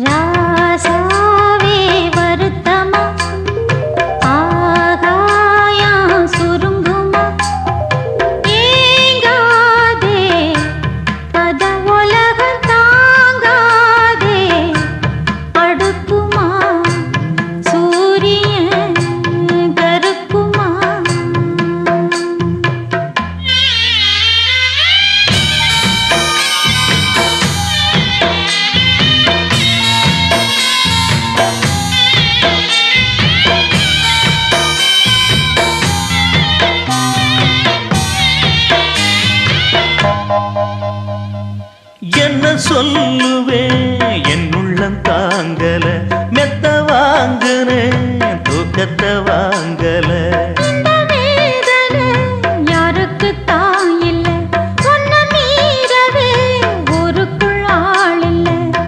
ராசாவே வருத்தமா ஆகாயம் சுருங்குமா ஏங்காதே பத உலகம் தாங்காதே அடுக்குமா சூரியன் கருக்குமா என்ன சொல்லு